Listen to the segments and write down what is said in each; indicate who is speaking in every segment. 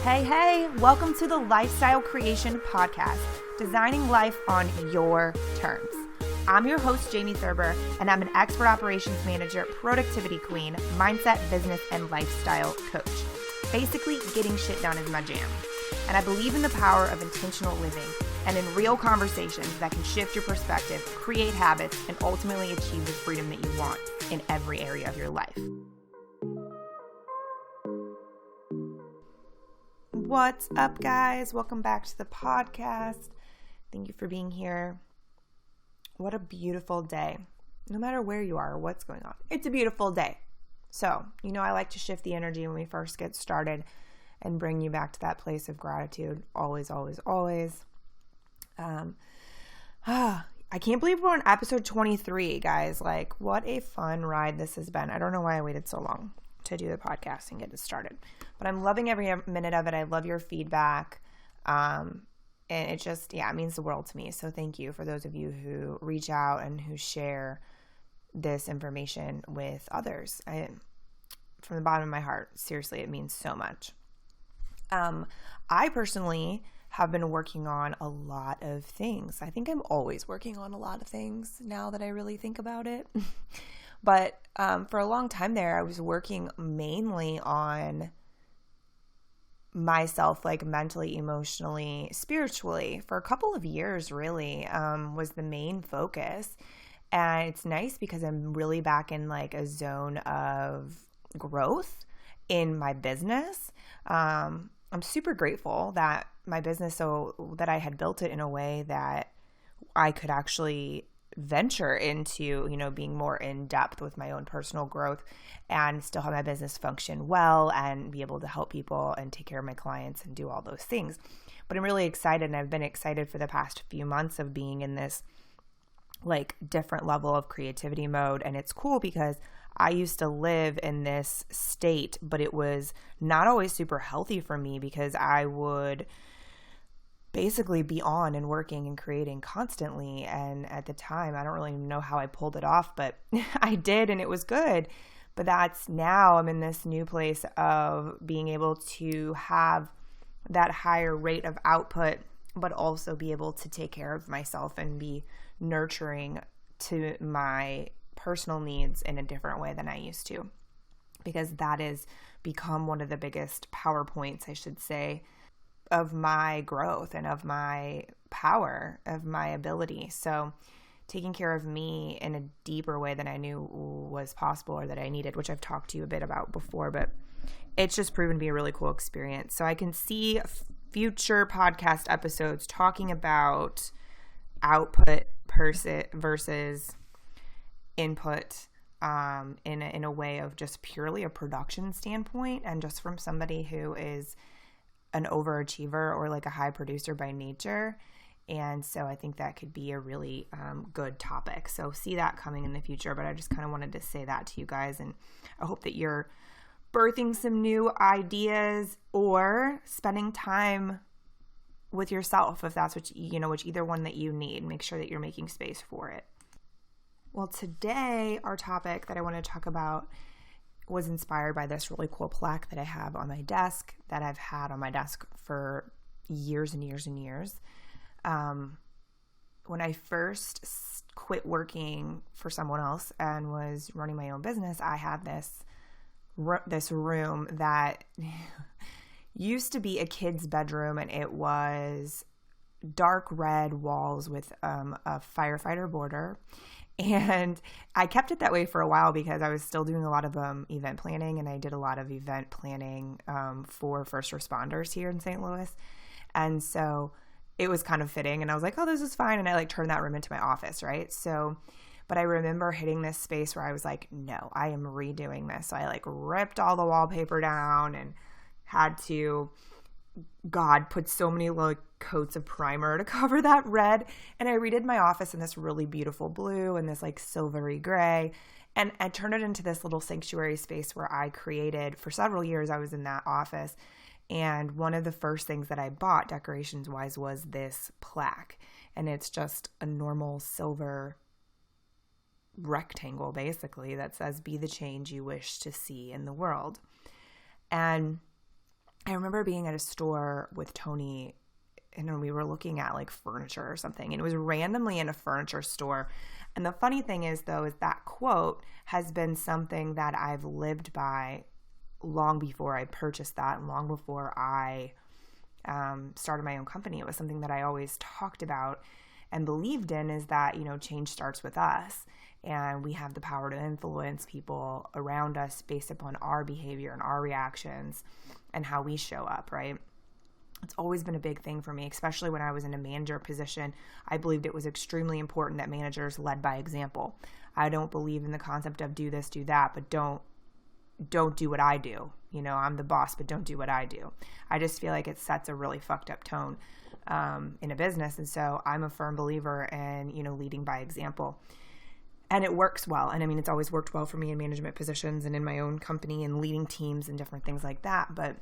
Speaker 1: Hey, welcome to the Lifestyle Creation Podcast, designing life on your terms. I'm your host, Jamie Thurber, and I'm an expert operations manager, productivity queen, mindset, business, and lifestyle coach. Basically, getting shit done is my jam. And I believe in the power of intentional living and in real conversations that can shift your perspective, create habits, and ultimately achieve the freedom that you want in every area of your life. What's up, guys? Welcome back to the podcast. Thank you for being here. What a beautiful day. No matter where you are or what's going on, it's a beautiful day. So, I like to shift the energy when we first get started and bring you back to that place of gratitude. Always. I can't believe we're on episode 23, guys. Like, what a fun ride this has been. I don't know why I waited so long to do the podcast and get it started, but I'm loving every minute of it. I love your feedback. And it just, it means the world to me. So thank you for those of you who reach out and who share this information with others. From the bottom of my heart, seriously, it means so much. I personally have been working on a lot of things. I think I'm always working on a lot of things now that I really think about it. But for a long time there, I was working mainly on myself, like mentally, emotionally, spiritually, for a couple of years, really, was the main focus. And it's nice because I'm really back in like a zone of growth in my business. I'm super grateful that my business, so that I had built it in a way that I could actually venture into, being more in depth with my own personal growth and still have my business function well and be able to help people and take care of my clients and do all those things. But I'm really excited, and I've been excited for the past few months of being in this like different level of creativity mode. And it's cool because I used to live in this state, but it was not always super healthy for me because I would basically be on and working and creating constantly. And at the time, I don't really know how I pulled it off, but I did, and it was good. But that's now I'm in this new place of being able to have that higher rate of output, but also be able to take care of myself and be nurturing to my personal needs in a different way than I used to, because that has become one of the biggest power points, I should say, of my growth and of my power, of my ability. So taking care of me in a deeper way than I knew was possible or that I needed, which I've talked to you a bit about before, but it's just proven to be a really cool experience. So I can see future podcast episodes talking about output versus input in a way of just purely a production standpoint, and just from somebody who is an overachiever or like a high producer by nature. And so I think that could be a really good topic. So see that coming in the future, but I just kind of wanted to say that to you guys. And I hope that you're birthing some new ideas or spending time with yourself, if that's what which either one that you need. Make sure that you're making space for it. Well, today our topic that I want to talk about was inspired by this really cool plaque that I have on my desk, that I've had on my desk for years and years and years. When I first quit working for someone else and was running my own business, I had this room that used to be a kid's bedroom, and it was dark red walls with a firefighter border. And I kept it that way for a while because I was still doing a lot of event planning, and I did a lot of event planning for first responders here in St. Louis. And so it was kind of fitting, and I was like, oh, this is fine. And I like turned that room into my office, right? So, but I remember hitting this space where I was like, no, I am redoing this. So I like ripped all the wallpaper down and had to put so many like coats of primer to cover that red. And I redid my office in this really beautiful blue and this like silvery gray. And I turned it into this little sanctuary space where I created, for several years I was in that office. And one of the first things that I bought decorations wise was this plaque. And it's just a normal silver rectangle basically that says, "Be the change you wish to see in the world." And I remember being at a store with Tony, and we were looking at like furniture or something, and it was randomly in a furniture store. And the funny thing is, though, is that quote has been something that I've lived by long before I purchased that, and long before I started my own company. It was something that I always talked about and believed in, is that, change starts with us, and we have the power to influence people around us based upon our behavior and our reactions and how we show up, right? It's always been a big thing for me, especially when I was in a manager position. I believed it was extremely important that managers led by example. I don't believe in the concept of do this, do that, but don't do what I do. I'm the boss, but don't do what I do. I just feel like it sets a really fucked up tone in a business. And so I'm a firm believer in, leading by example. And it works well. And I mean, it's always worked well for me in management positions and in my own company and leading teams and different things like that. But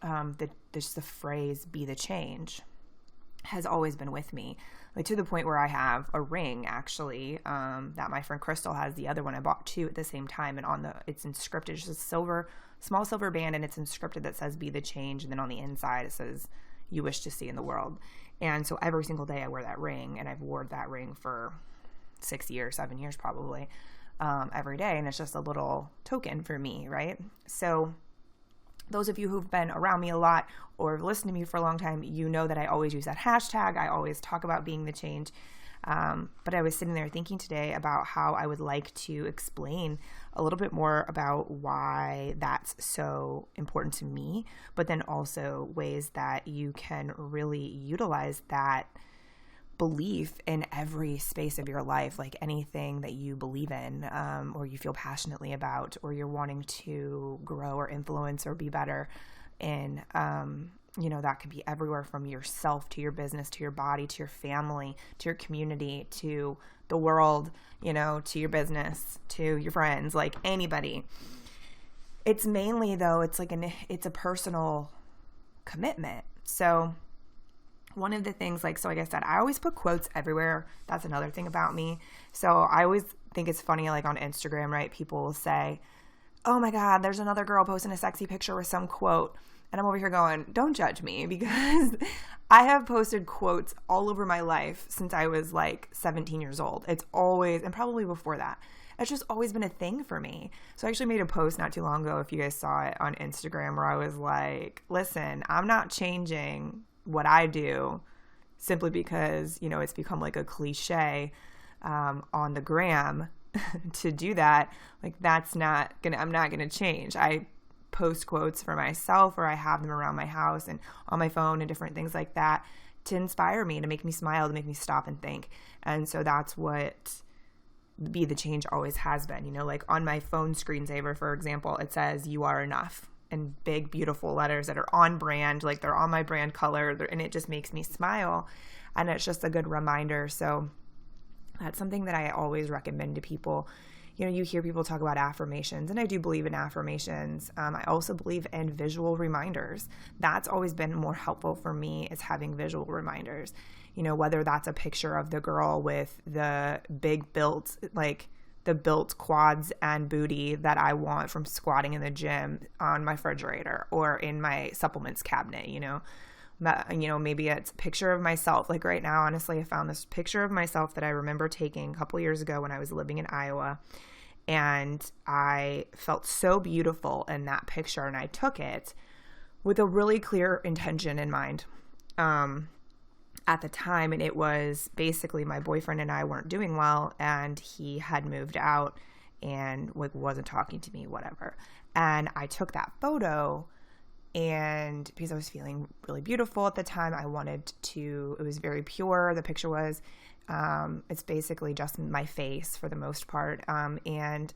Speaker 1: the phrase "be the change" has always been with me, like to the point where I have a ring actually that my friend Crystal has. The other one I bought two at the same time, and it's inscripted, it's just a small silver band, and it's inscripted that says "be the change," and then on the inside it says "you wish to see in the world." And so every single day I wear that ring, and I've worn that ring for 7 years probably, every day, and it's just a little token for me, right? So those of you who've been around me a lot or have listened to me for a long time, you know that I always use that hashtag. I always talk about being the change. But I was sitting there thinking today about how I would like to explain a little bit more about why that's so important to me, but then also ways that you can really utilize that belief in every space of your life, like anything that you believe in, or you feel passionately about, or you're wanting to grow or influence or be better in. That could be everywhere from yourself to your business, to your body, to your family, to your community, to the world, to your business, to your friends, like anybody. It's mainly, though, it's a personal commitment. So one of the things, like I said, I always put quotes everywhere. That's another thing about me. So I always think it's funny, like on Instagram, right? People will say, "Oh my God, there's another girl posting a sexy picture with some quote." And I'm over here going, don't judge me, because I have posted quotes all over my life since I was like 17 years old. It's always, and probably before that, it's just always been a thing for me. So I actually made a post not too long ago, if you guys saw it, on Instagram, where I was like, listen, I'm not changing what I do simply because, it's become like a cliche on the gram to do that. Like, I'm not gonna change. I post quotes for myself, or I have them around my house and on my phone and different things like that to inspire me, to make me smile, to make me stop and think. And so that's what Be the Change always has been. Like on my phone screensaver, for example, it says "you are enough" in big, beautiful letters that are on brand, like they're on my brand color, and it just makes me smile. And it's just a good reminder. So that's something that I always recommend to people. You hear people talk about affirmations, and I do believe in affirmations. I also believe in visual reminders. That's always been more helpful for me, is having visual reminders. Whether that's a picture of the girl with the big built, like the built quads and booty that I want from squatting in the gym on my refrigerator or in my supplements cabinet, maybe it's a picture of myself. Like right now, honestly, I found this picture of myself that I remember taking a couple years ago when I was living in Iowa, and I felt so beautiful in that picture, and I took it with a really clear intention in mind at the time. And it was basically, my boyfriend and I weren't doing well, and he had moved out and wasn't talking to me, whatever. And I took that photo, and because I was feeling really beautiful at the time, it was very pure. The picture was, it's basically just my face for the most part. And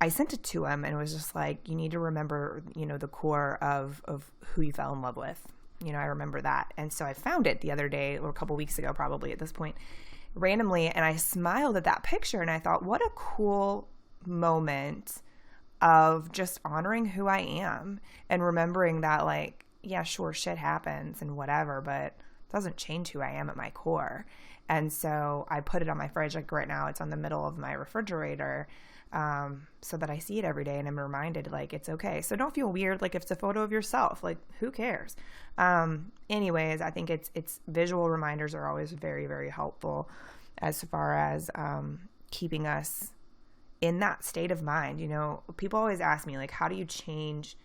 Speaker 1: I sent it to him, and it was just like, you need to remember, the core of who you fell in love with. I remember that. And so I found it the other day, or a couple weeks ago, probably at this point, randomly. And I smiled at that picture, and I thought, what a cool moment of just honoring who I am and remembering that, like, yeah, sure, shit happens and whatever, but doesn't change who I am at my core. And so I put it on my fridge. Like right now, it's on the middle of my refrigerator, so that I see it every day and I'm reminded, like, it's okay. So don't feel weird. Like if it's a photo of yourself, like who cares? Anyways, I think it's visual reminders are always very, very helpful as far as, keeping us in that state of mind. You know, people always ask me, like, how do you change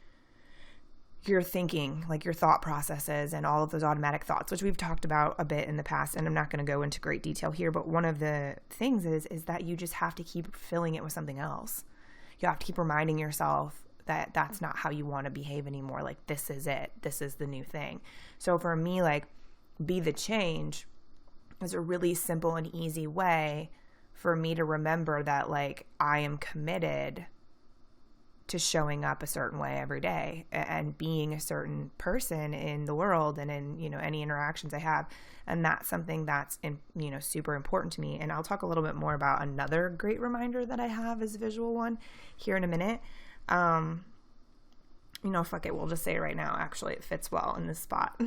Speaker 1: your thinking, like your thought processes and all of those automatic thoughts, which we've talked about a bit in the past, and I'm not going to go into great detail here, but one of the things is that you just have to keep filling it with something else. You have to keep reminding yourself that that's not how you want to behave anymore. Like, this is it. This is the new thing. So for me, like, be the change is a really simple and easy way for me to remember that, like, I am committed to showing up a certain way every day and being a certain person in the world and in, you know, any interactions I have. And that's something that's, you know, super important to me. And I'll talk a little bit more about another great reminder that I have as a visual one here in a minute. You know, fuck it, we'll just say it right now. Actually, it fits well in this spot.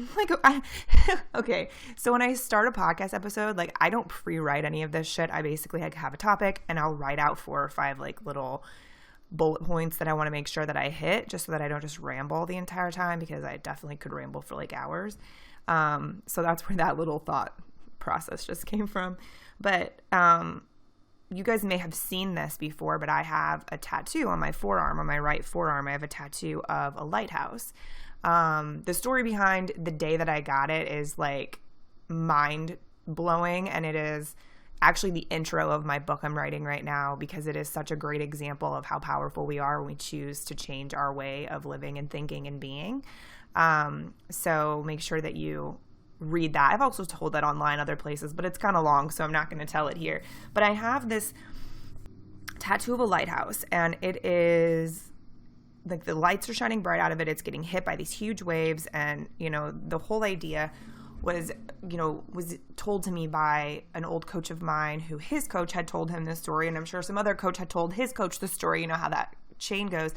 Speaker 1: Okay. So when I start a podcast episode, like, I don't pre-write any of this shit. I basically have a topic and I'll write out 4 or 5 like little bullet points that I want to make sure that I hit, just so that I don't just ramble the entire time, because I definitely could ramble for like hours. So that's where that little thought process just came from. But you guys may have seen this before, but I have a tattoo on my forearm, on my right forearm. I have a tattoo of a lighthouse. The story behind the day that I got it is like mind blowing, and it is actually the intro of my book I'm writing right now, because it is such a great example of how powerful we are when we choose to change our way of living and thinking and being. So make sure that you read that. I've also told that online other places, but it's kind of long, so I'm not going to tell it here. But I have this tattoo of a lighthouse, and it is like the lights are shining bright out of it. It's getting hit by these huge waves, and, you know, the whole idea was told to me by an old coach of mine, who his coach had told him this story, and I'm sure some other coach had told his coach the story. You know how that chain goes.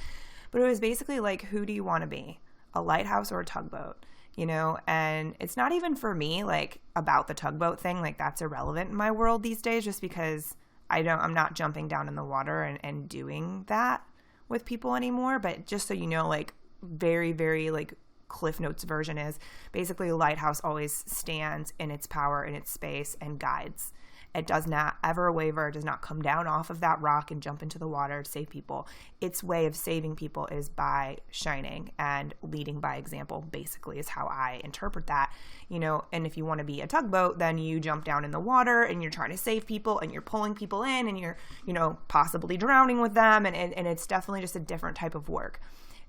Speaker 1: But it was basically like, who do you want to be, a lighthouse or a tugboat? You know, and it's not even for me like about the tugboat thing. Like, that's irrelevant in my world these days, just because I'm not jumping down in the water and doing that with people anymore. But just so you know, like, very, very like Cliff Notes version is basically a lighthouse always stands in its power, in its space, and guides. It does not ever waver. It does not come down off of that rock and jump into the water to save people. Its way of saving people is by shining and leading by example, basically, is how I interpret that. You know, and if you want to be a tugboat, then you jump down in the water and you're trying to save people and you're pulling people in and you're, you know, possibly drowning with them. And it's definitely just a different type of work.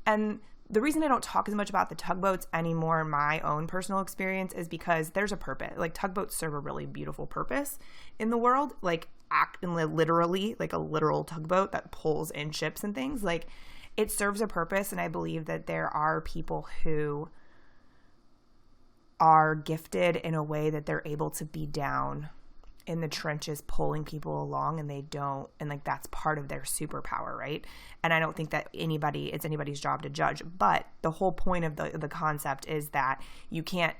Speaker 1: And the reason I don't talk as much about the tugboats anymore in my own personal experience is because there's a purpose. Like, tugboats serve a really beautiful purpose in the world, like literally, like a literal tugboat that pulls in ships and things. Like, it serves a purpose, and I believe that there are people who are gifted in a way that they're able to be down in the trenches pulling people along, and they don't, and like that's part of their superpower, right? And I don't think that it's anybody's job to judge, but the whole point of the concept is that you can't,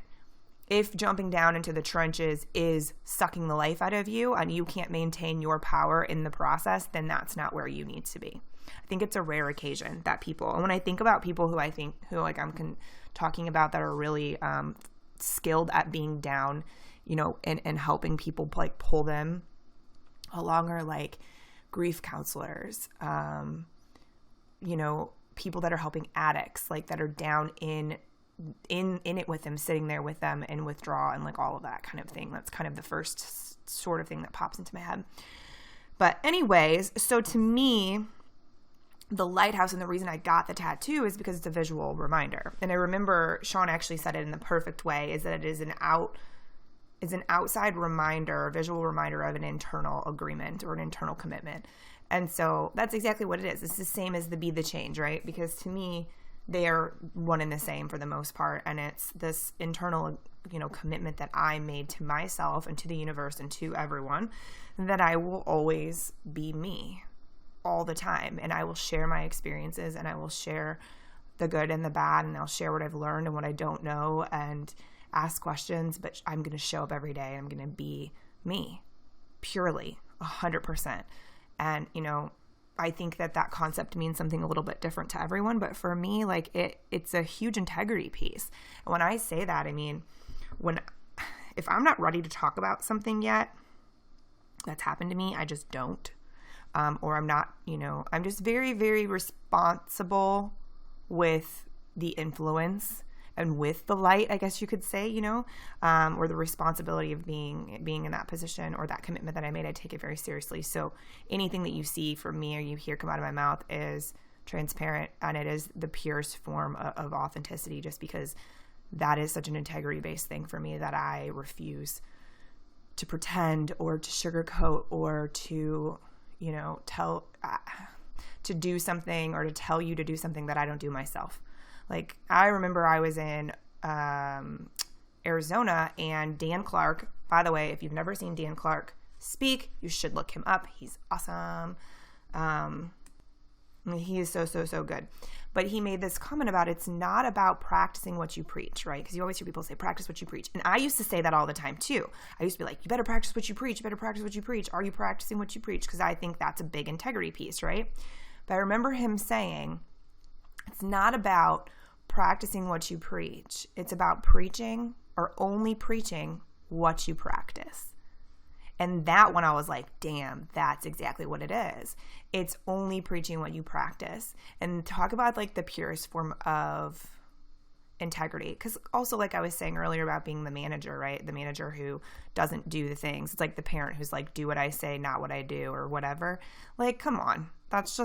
Speaker 1: if jumping down into the trenches is sucking the life out of you and you can't maintain your power in the process, then that's not where you need to be. I think it's a rare occasion that people, and when I think about people who I'm talking about that are really skilled at being down, you know, and helping people like pull them along, are like grief counselors, you know, people that are helping addicts, like that are down in it with them, sitting there with them in withdrawal and like all of that kind of thing. That's kind of the first sort of thing that pops into my head. But anyways, so to me, the lighthouse, and the reason I got the tattoo is because it's a visual reminder. And I remember Sean actually said it in the perfect way, is that it is an outside reminder, a visual reminder of an internal agreement or an internal commitment. And so that's exactly what it is. It's the same as the be the change, right? Because to me, they are one and the same for the most part. And it's this internal, you know, commitment that I made to myself and to the universe and to everyone, that I will always be me all the time. And I will share my experiences, and I will share the good and the bad, and I'll share what I've learned and what I don't know. And ask questions, but I'm going to show up every day. I'm going to be me, purely, 100%. And, I think that concept means something a little bit different to everyone. But for me, like it's a huge integrity piece. And when I say that, I mean, if I'm not ready to talk about something yet that's happened to me, I just don't. Or I'm not, I'm just very, very responsible with the influence and with the light, I guess you could say, or the responsibility of being in that position or that commitment that I made. I take it very seriously. So anything that you see from me or you hear come out of my mouth is transparent, and it is the purest form of authenticity, just because that is such an integrity-based thing for me that I refuse to pretend or to sugarcoat or to, to do something or to tell you to do something that I don't do myself. Like, I remember I was in Arizona, and Dan Clark, by the way, if you've never seen Dan Clark speak, you should look him up. He's awesome. He is so, so, so good. But he made this comment about it's not about practicing what you preach, right? Because you always hear people say, practice what you preach. And I used to say that all the time too. I used to be like, you better practice what you preach. You better practice what you preach. Are you practicing what you preach? Because I think that's a big integrity piece, right? But I remember him saying, it's not about practicing what you preach. It's about preaching, or only preaching, what you practice. And that one, I was like, damn, that's exactly what it is. It's only preaching what you practice. And talk about like the purest form of integrity. Because also, like I was saying earlier about being the manager, right? The manager who doesn't do the things. It's like the parent who's like, do what I say, not what I do, or whatever. Like, come on. That's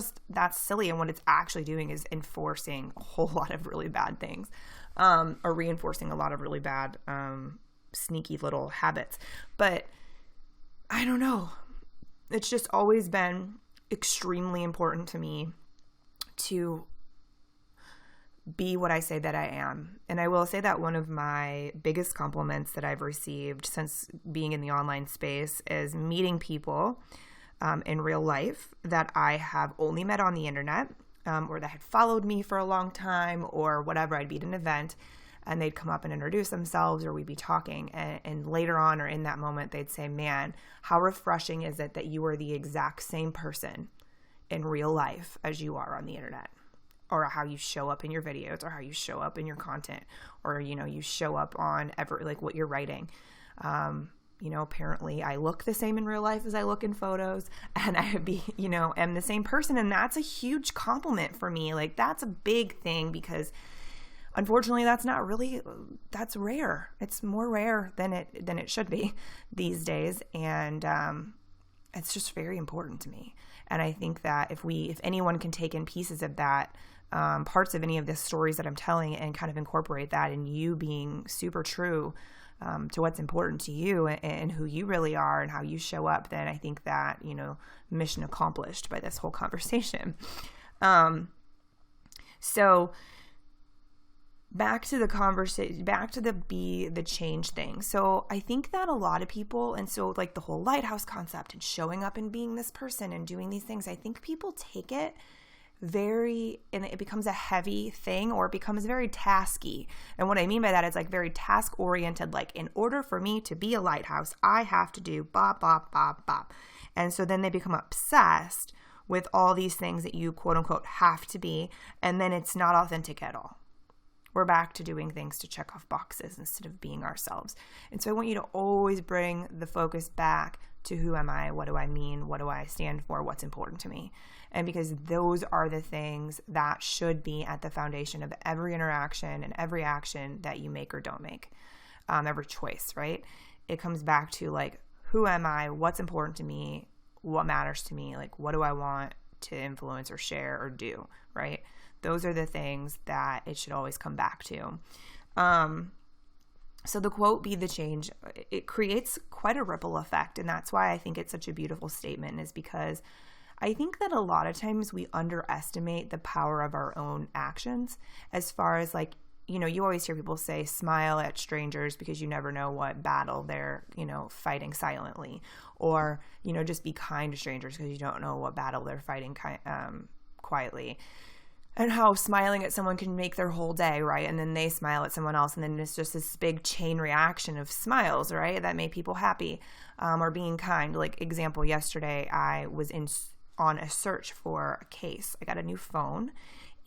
Speaker 1: silly. And what it's actually doing is enforcing a whole lot of really bad things, or reinforcing a lot of really bad, sneaky little habits. But I don't know. It's just always been extremely important to me to be what I say that I am. And I will say that one of my biggest compliments that I've received since being in the online space is meeting people in real life that I have only met on the internet, or that had followed me for a long time or whatever. I'd be at an event and they'd come up and introduce themselves, or we'd be talking. And later on, or in that moment, they'd say, man, how refreshing is it that you are the exact same person in real life as you are on the internet, or how you show up in your videos, or how you show up in your content, or, you show up on like what you're writing. Apparently I look the same in real life as I look in photos, and I am the same person. And that's a huge compliment for me. Like, that's a big thing, because unfortunately that's rare. It's more rare than it should be these days. And, it's just very important to me. And I think that if anyone can take in pieces of that, parts of any of the stories that I'm telling, and kind of incorporate that in you being super true to what's important to you and who you really are and how you show up, then I think that, mission accomplished by this whole conversation. So back to the conversation, back to the change thing. So I think that a lot of people, and so like the whole lighthouse concept and showing up and being this person and doing these things, I think people take it and it becomes a heavy thing, or it becomes very tasky. And what I mean by that is like very task oriented. Like, in order for me to be a lighthouse, I have to do bop, bop, bop, bop. And so then they become obsessed with all these things that you quote unquote have to be. And then it's not authentic at all. We're back to doing things to check off boxes instead of being ourselves. And so I want you to always bring the focus back to who am I? What do I mean? What do I stand for? What's important to me? And because those are the things that should be at the foundation of every interaction and every action that you make or don't make, every choice, right? It comes back to like, who am I? What's important to me? What matters to me? Like, what do I want to influence or share or do, right? Those are the things that it should always come back to. So the quote, be the change, it creates quite a ripple effect. And that's why I think it's such a beautiful statement, is because I think that a lot of times we underestimate the power of our own actions, as far as like, you always hear people say, smile at strangers because you never know what battle they're, fighting silently, or, just be kind to strangers because you don't know what battle they're fighting quietly. and how smiling at someone can make their whole day, right? And then they smile at someone else, and then it's just this big chain reaction of smiles, right? That made people happy, or being kind. Like, example, yesterday I was on a search for a case. I got a new phone,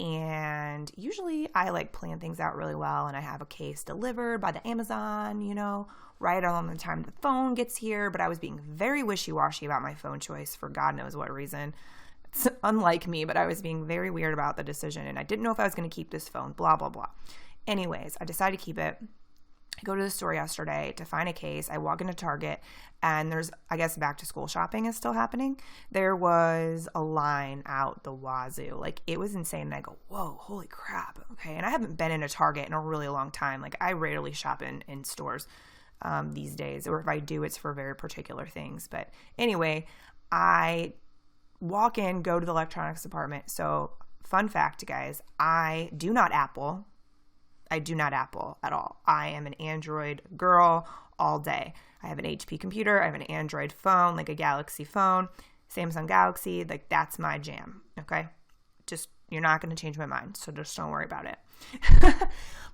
Speaker 1: and usually I like plan things out really well, and I have a case delivered by the Amazon, right on the time the phone gets here. But I was being very wishy-washy about my phone choice for God knows what reason. It's unlike me, but I was being very weird about the decision, and I didn't know if I was going to keep this phone, blah, blah, blah. Anyways, I decided to keep it. I go to the store yesterday to find a case. I walk into Target, and there's, I guess, back to school shopping is still happening. There was a line out the wazoo. Like, it was insane. And I go, whoa, holy crap. Okay. And I haven't been in a Target in a really long time. Like, I rarely shop in stores these days, or if I do, it's for very particular things. But anyway, I walk in, go to the electronics department. So, fun fact, guys, I do not Apple at all. I am an Android girl all day. I have an HP computer. I have an Android phone, like a Galaxy phone, Samsung Galaxy. Like, that's my jam. Okay. Just, you're not going to change my mind. So just don't worry about it.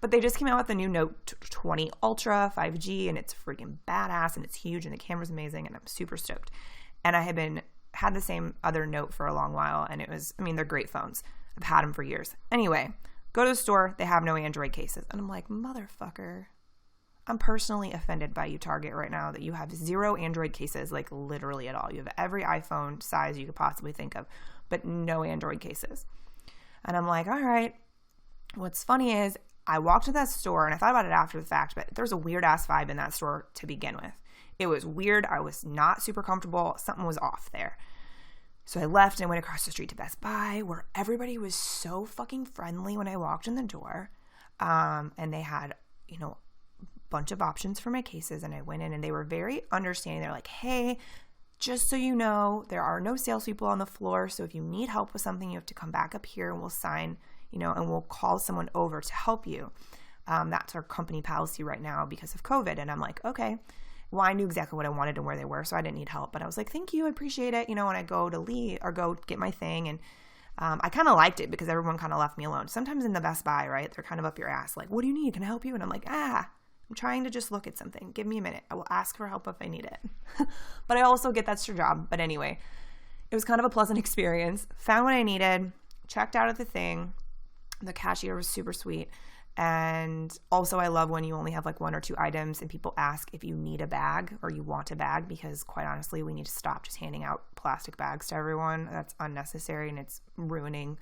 Speaker 1: But they just came out with the new Note 20 Ultra 5G, and it's freaking badass, and it's huge, and the camera's amazing, and I'm super stoked. And I had the same other Note for a long while, and they're great phones. I've had them for years. Anyway, go to the store, they have no Android cases. And I'm like, motherfucker, I'm personally offended by you, Target, right now, that you have 0 Android cases, like literally at all. You have every iPhone size you could possibly think of, but no Android cases. And I'm like, all right. What's funny is I walked to that store, and I thought about it after the fact, but there's a weird-ass vibe in that store to begin with. It was weird. I was not super comfortable. Something was off there. So I left and went across the street to Best Buy, where everybody was so fucking friendly when I walked in the door. And they had, a bunch of options for my cases. And I went in, and they were very understanding. They're like, hey, just so you know, there are no salespeople on the floor. So if you need help with something, you have to come back up here, and we'll sign, and we'll call someone over to help you. That's our company policy right now because of COVID. And I'm like, okay. Well, I knew exactly what I wanted and where they were, so I didn't need help. But I was like, thank you, I appreciate it. When I go to leave or go get my thing. And I kind of liked it because everyone kind of left me alone. Sometimes in the Best Buy, right, they're kind of up your ass. Like, what do you need? Can I help you? And I'm like, I'm trying to just look at something. Give me a minute. I will ask for help if I need it. But I also get that's your job. But anyway, it was kind of a pleasant experience. Found what I needed. Checked out of the thing. The cashier was super sweet. And also, I love when you only have like 1 or 2 items and people ask if you need a bag or you want a bag, because quite honestly, we need to stop just handing out plastic bags to everyone. That's unnecessary, and it's ruining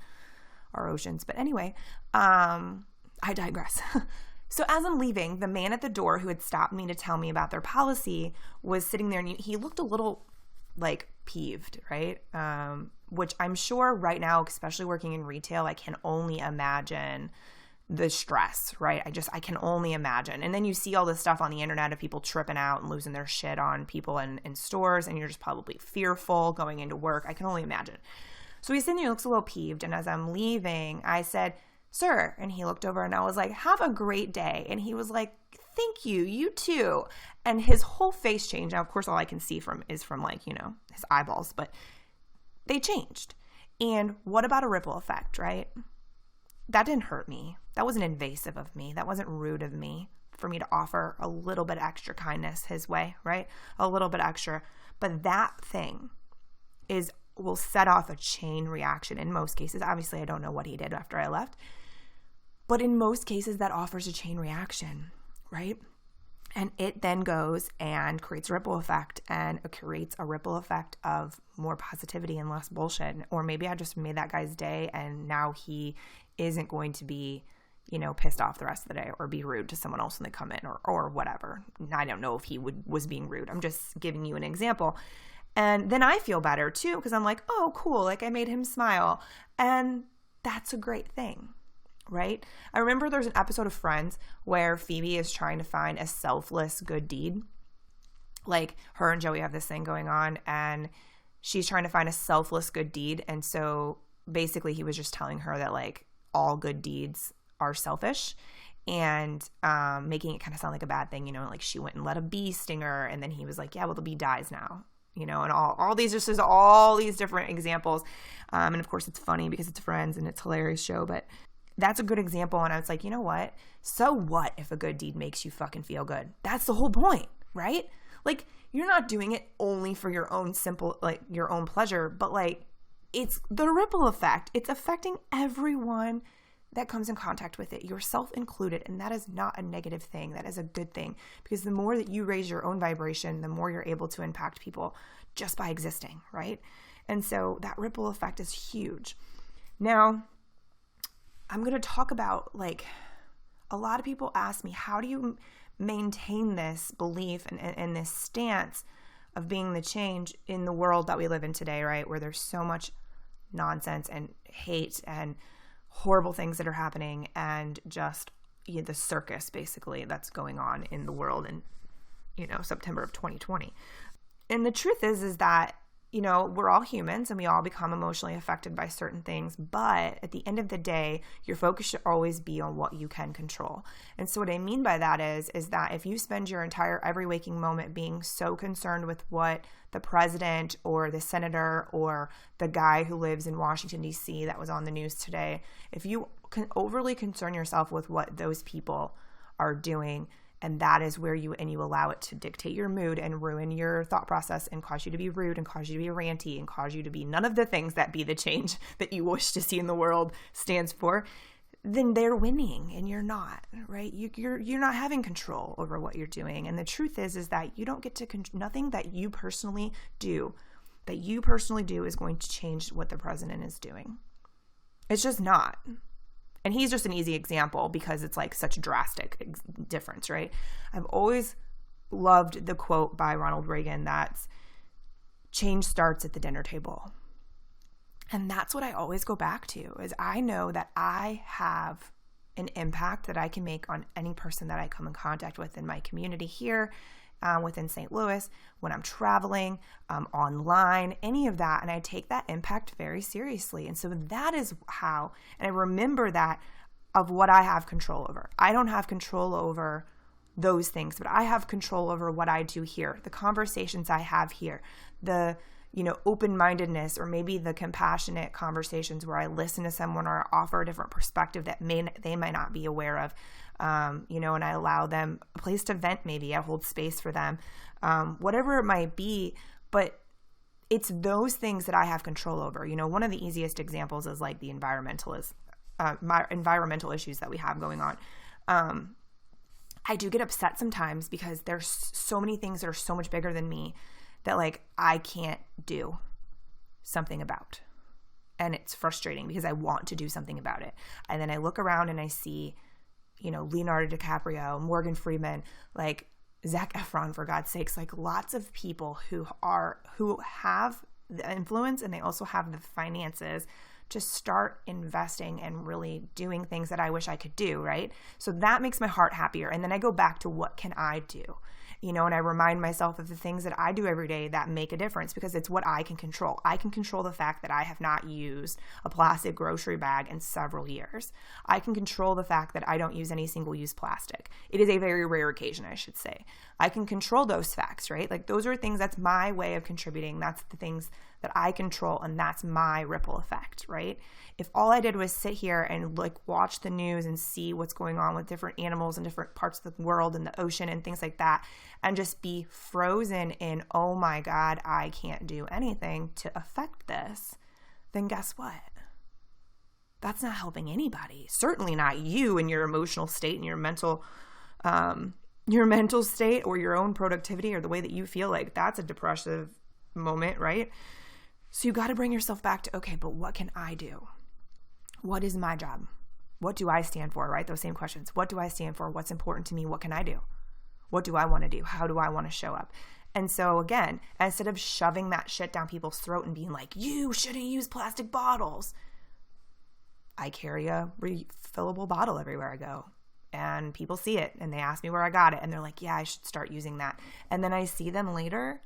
Speaker 1: our oceans. But anyway, I digress. So as I'm leaving, the man at the door who had stopped me to tell me about their policy was sitting there, and he looked a little like peeved, right? Which I'm sure right now, especially working in retail, I can only imagine the stress, right? I can only imagine. And then you see all this stuff on the internet of people tripping out and losing their shit on people in stores, and you're just probably fearful going into work. I can only imagine. So he's sitting there, he looks a little peeved. And as I'm leaving, I said, sir, and he looked over, and I was like, have a great day. And he was like, thank you, you too. And his whole face changed. Now, of course, all I can see is from like, his eyeballs, but they changed. And what about a ripple effect, right? That didn't hurt me. That wasn't invasive of me. That wasn't rude of me for me to offer a little bit extra kindness his way, right? A little bit extra. But that thing will set off a chain reaction in most cases. Obviously, I don't know what he did after I left. But in most cases, that offers a chain reaction, right? And it then goes and creates a ripple effect, and it creates a ripple effect of more positivity and less bullshit. Or maybe I just made that guy's day, and now he isn't going to be, pissed off the rest of the day or be rude to someone else when they come in or whatever. I don't know if he was being rude. I'm just giving you an example. And then I feel better too, because I'm like, oh, cool. Like, I made him smile. And that's a great thing. Right? I remember there's an episode of Friends where Phoebe is trying to find a selfless good deed. Like, her and Joey have this thing going on, and she's trying to find a selfless good deed. And so basically he was just telling her that like all good deeds are selfish, and making it kind of sound like a bad thing, like she went and let a bee sting her, and then he was like, yeah, well, the bee dies now. and all these, just as all these different examples. And of course it's funny because it's Friends and it's a hilarious show, but that's a good example. And I was like, you know what? So what if a good deed makes you fucking feel good? That's the whole point, right? Like, you're not doing it only for your own your own pleasure, but like, it's the ripple effect. It's affecting everyone that comes in contact with it, yourself included. And that is not a negative thing. That is a good thing, because the more that you raise your own vibration, the more you're able to impact people just by existing, right? And so that ripple effect is huge. Now, I'm going to talk about, like, a lot of people ask me, how do you maintain this belief and this stance of being the change in the world that we live in today, right? Where there's so much nonsense and hate and horrible things that are happening, and just the circus basically that's going on in the world in September of 2020. And the truth is that we're all humans and we all become emotionally affected by certain things, but at the end of the day, your focus should always be on what you can control. And so what I mean by that is that if you spend your entire every waking moment being so concerned with what the president or the senator or the guy who lives in Washington, D.C. that was on the news today, if you can overly concern yourself with what those people are doing, and that is where you allow it to dictate your mood and ruin your thought process and cause you to be rude and cause you to be ranty and cause you to be none of the things that Be the Change that you wish to see in the world stands for, then they're winning and you're not, right? You're not having control over what you're doing. And the truth is that you don't get to, nothing that you personally do is going to change what the president is doing. It's just not. And he's just an easy example because it's like such a drastic difference, right? I've always loved the quote by Ronald Reagan that's, change starts at the dinner table. And that's what I always go back to, is I know that I have an impact that I can make on any person that I come in contact with in my community here, within St. Louis, when I'm traveling, online, any of that. And I take that impact very seriously. And so that is how, and I remember that of what I have control over. I don't have control over those things, but I have control over what I do here, the conversations I have here, the open-mindedness, or maybe the compassionate conversations where I listen to someone or offer a different perspective that they might not be aware of, and I allow them a place to vent. Maybe I hold space for them, whatever it might be. But it's those things that I have control over. One of the easiest examples is like the environmental issues that we have going on. I do get upset sometimes because there's so many things that are so much bigger than me that like I can't do something about. And it's frustrating because I want to do something about it. And then I look around and I see, Leonardo DiCaprio, Morgan Freeman, like Zac Efron, for God's sakes, like lots of people who have the influence and they also have the finances to start investing and really doing things that I wish I could do, right? So that makes my heart happier. And then I go back to what can I do? And I remind myself of the things that I do every day that make a difference, because it's what I can control. I can control the fact that I have not used a plastic grocery bag in several years. I can control the fact that I don't use any single-use plastic. It is a very rare occasion, I should say. I can control those facts, right? Like those are things, that's my way of contributing. That's the things that I control, and that's my ripple effect, right? If all I did was sit here and like watch the news and see what's going on with different animals in different parts of the world and the ocean and things like that, and just be frozen in, oh my God, I can't do anything to affect this, then guess what? That's not helping anybody. Certainly not you and your emotional state and your mental state or your own productivity or the way that you feel. Like that's a depressive moment, right? So you got to bring yourself back to, okay, but what can I do? What is my job? What do I stand for, right? Those same questions. What do I stand for? What's important to me? What can I do? What do I want to do? How do I want to show up? And so again, instead of shoving that shit down people's throat and being like, you shouldn't use plastic bottles, I carry a refillable bottle everywhere I go. And people see it and they ask me where I got it. And they're like, yeah, I should start using that. And then I see them later,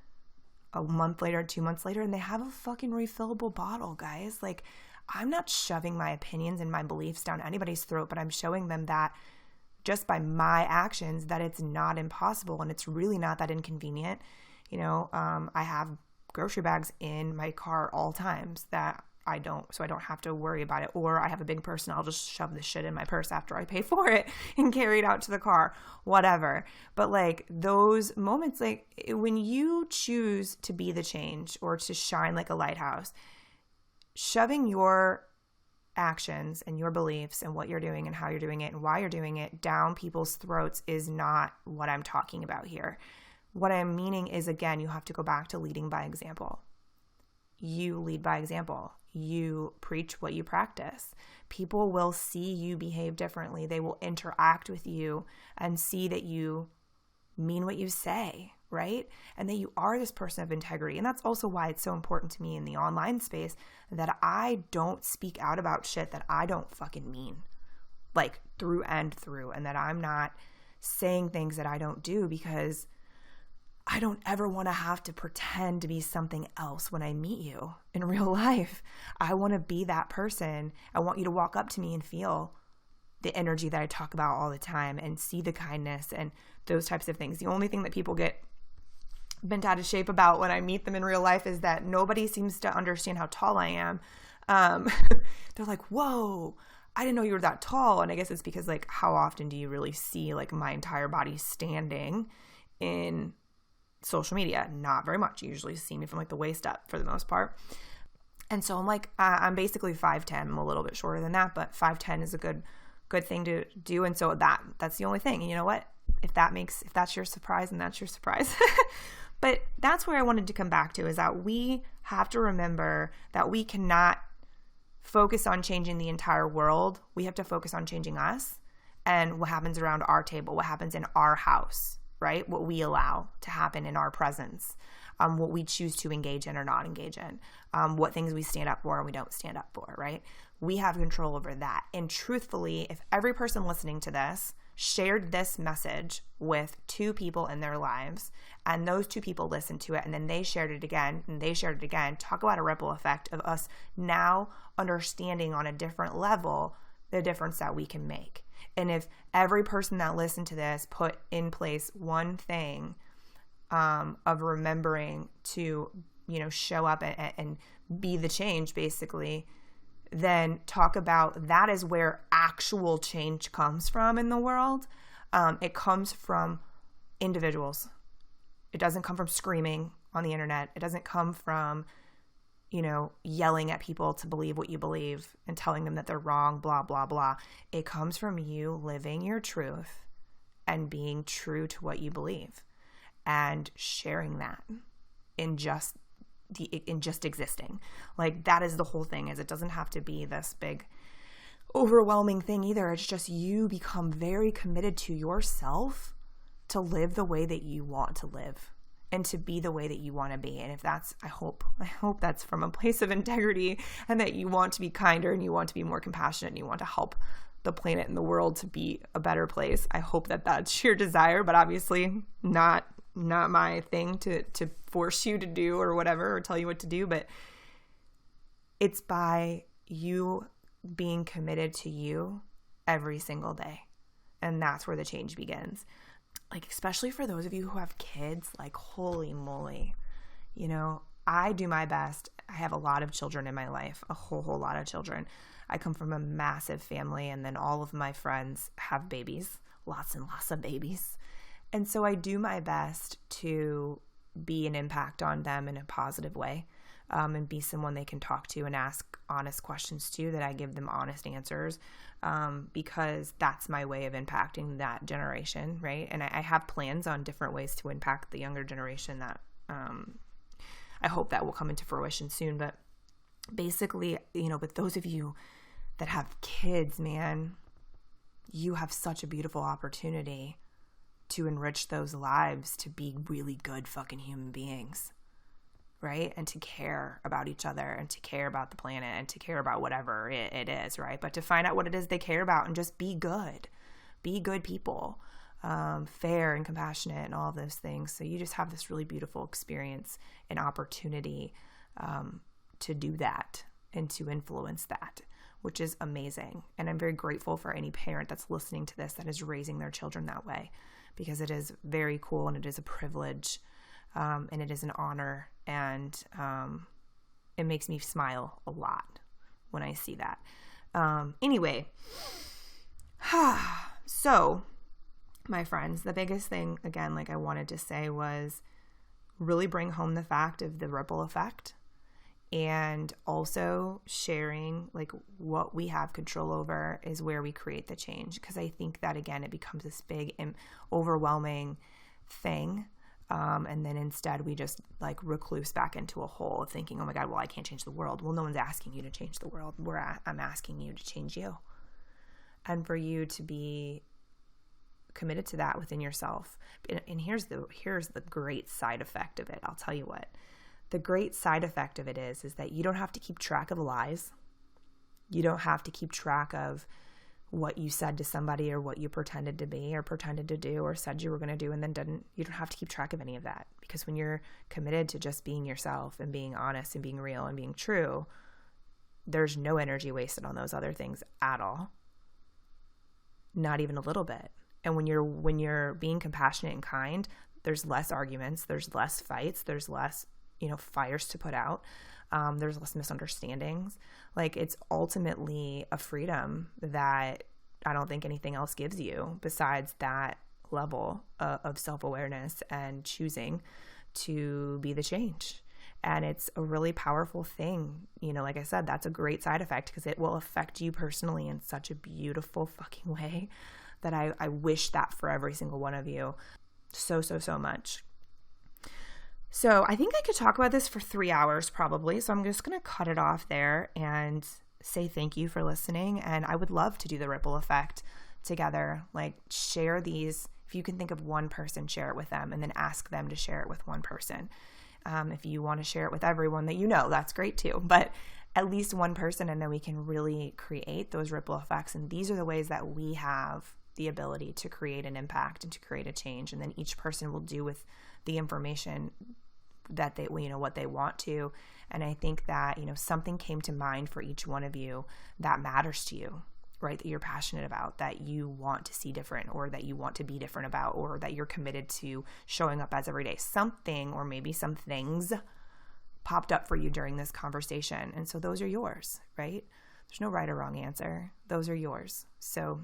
Speaker 1: a month later, 2 months later, and they have a fucking refillable bottle, guys. Like, I'm not shoving my opinions and my beliefs down anybody's throat, but I'm showing them that just by my actions that it's not impossible and it's really not that inconvenient. I have grocery bags in my car all times so I don't have to worry about it. Or I have a big purse and I'll just shove this shit in my purse after I pay for it and carry it out to the car, whatever. But like those moments, like when you choose to be the change or to shine like a lighthouse, shoving your actions and your beliefs and what you're doing and how you're doing it and why you're doing it down people's throats is not what I'm talking about here. What I'm meaning is, again, you have to go back to leading by example. You lead by example. You preach what you practice. People will see you behave differently. They will interact with you and see that you mean what you say, right? And that you are this person of integrity. And that's also why it's so important to me in the online space that I don't speak out about shit that I don't fucking mean, like through and through, and that I'm not saying things that I don't do, because I don't ever want to have to pretend to be something else when I meet you in real life. I want to be that person. I want you to walk up to me and feel the energy that I talk about all the time and see the kindness and those types of things. The only thing that people get bent out of shape about when I meet them in real life is that nobody seems to understand how tall I am. They're like, whoa, I didn't know you were that tall. And I guess it's because, like, how often do you really see like my entire body standing in social media? Not very much. You usually see me from like the waist up for the most part. And so I'm like, I'm basically 5'10". I'm a little bit shorter than that, but 5'10" is a good thing to do. And so that's the only thing. And you know what? If that's your surprise, then that's your surprise. But that's where I wanted to come back to, is that we have to remember that we cannot focus on changing the entire world. We have to focus on changing us and what happens around our table, what happens in our house, right? What we allow to happen in our presence, what we choose to engage in or not engage in, what things we stand up for and we don't stand up for, right? We have control over that. And truthfully, if every person listening to this shared this message with 2 people in their lives, and those 2 people listened to it, and then they shared it again, and they shared it again, talk about a ripple effect of us now understanding on a different level the difference that we can make. And if every person that listened to this put in place one thing of remembering to, show up and be the change, basically, then talk about that is where actual change comes from in the world. It comes from individuals. It doesn't come from screaming on the internet. It doesn't come from, yelling at people to believe what you believe and telling them that they're wrong, blah, blah, blah. It comes from you living your truth and being true to what you believe and sharing that in just existing. Like, that is the whole thing. Is it doesn't have to be this big overwhelming thing either. It's just you become very committed to yourself to live the way that you want to live and to be the way that you want to be. And if that's, I hope that's from a place of integrity, and that you want to be kinder and you want to be more compassionate and you want to help the planet and the world to be a better place. I hope that that's your desire, but obviously not my thing to force you to do or whatever, or tell you what to do. But it's by you being committed to you every single day. And that's where the change begins. Like, especially for those of you who have kids, like, holy moly, I do my best. I have a lot of children in my life, a whole lot of children. I come from a massive family, and then all of my friends have babies, lots and lots of babies. And so I do my best to be an impact on them in a positive way, and be someone they can talk to and ask honest questions to, that I give them honest answers, because that's my way of impacting that generation, right? And I have plans on different ways to impact the younger generation that I hope that will come into fruition soon. But basically, but those of you that have kids, man, you have such a beautiful opportunity to enrich those lives, to be really good fucking human beings, right? And to care about each other and to care about the planet and to care about whatever it is, right? But to find out what it is they care about and just be good people, fair and compassionate and all of those things. So you just have this really beautiful experience and opportunity to do that and to influence that, which is amazing. And I'm very grateful for any parent that's listening to this that is raising their children that way, because it is very cool and it is a privilege And it is an honor, and it makes me smile a lot when I see that. Anyway, so my friends, the biggest thing, again, like I wanted to say, was really bring home the fact of the ripple effect, and also sharing like what we have control over is where we create the change. Because I think that, again, it becomes this big and overwhelming thing. And then instead we just like recluse back into a hole of thinking, oh my God, well, I can't change the world. Well, no one's asking you to change the world. I'm asking you to change you. And for you to be committed to that within yourself. And here's the great side effect of it. I'll tell you what. The great side effect of it is that you don't have to keep track of lies. You don't have to keep track of what you said to somebody or what you pretended to be or pretended to do or said you were going to do and then didn't. You don't have to keep track of any of that, because when you're committed to just being yourself and being honest and being real and being true, there's no energy wasted on those other things at all. Not even a little bit. And when you're being compassionate and kind, there's less arguments, there's less fights, there's less, fires to put out. There's less misunderstandings. Like, it's ultimately a freedom that I don't think anything else gives you besides that level of self-awareness and choosing to be the change. And it's a really powerful thing. Like I said, that's a great side effect, because it will affect you personally in such a beautiful fucking way that I wish that for every single one of you so much. So I think I could talk about this for 3 hours probably. So I'm just going to cut it off there and say thank you for listening. And I would love to do the ripple effect together. Like, share these. If you can think of one person, share it with them, and then ask them to share it with one person. If you want to share it with everyone that that's great too. But at least one person, and then we can really create those ripple effects. And these are the ways that we have the ability to create an impact and to create a change. And then each person will do with the information that they, what they want to. And I think that, something came to mind for each one of you that matters to you, right? That you're passionate about, that you want to see different, or that you want to be different about, or that you're committed to showing up as every day. Something, or maybe some things popped up for you during this conversation. And so those are yours, right? There's no right or wrong answer. Those are yours. So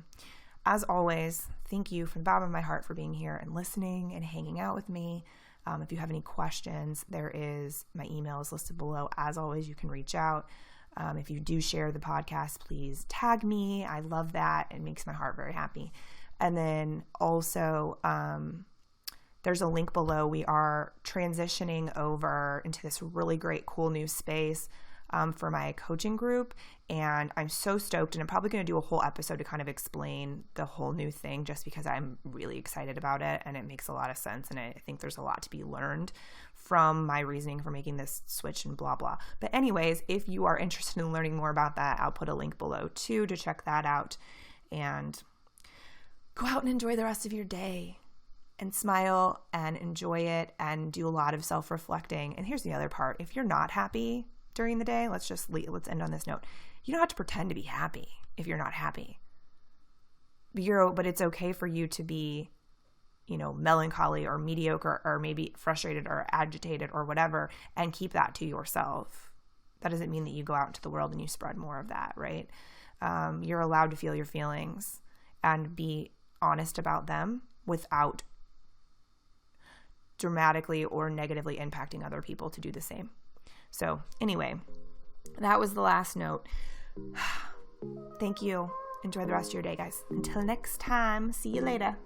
Speaker 1: as always, thank you from the bottom of my heart for being here and listening and hanging out with me. If you have any questions, my email is listed below. As always, you can reach out. If you do share the podcast, please tag me. I love that. It makes my heart very happy. And then also, there's a link below. We are transitioning over into this really great, cool new space for my coaching group. And I'm so stoked, and I'm probably going to do a whole episode to kind of explain the whole new thing, just because I'm really excited about it and it makes a lot of sense. And I think there's a lot to be learned from my reasoning for making this switch and blah, blah. But anyways, if you are interested in learning more about that, I'll put a link below too to check that out. And go out and enjoy the rest of your day and smile and enjoy it and do a lot of self-reflecting. And here's the other part. If you're not happy during the day, let's end on this note. You don't have to pretend to be happy if you're not happy. But it's okay for you to be, melancholy or mediocre or maybe frustrated or agitated or whatever, and keep that to yourself. That doesn't mean that you go out into the world and you spread more of that, right? You're allowed to feel your feelings and be honest about them without dramatically or negatively impacting other people to do the same. So anyway, that was the last note. Thank you. Enjoy the rest of your day, guys. Until next time, see you later.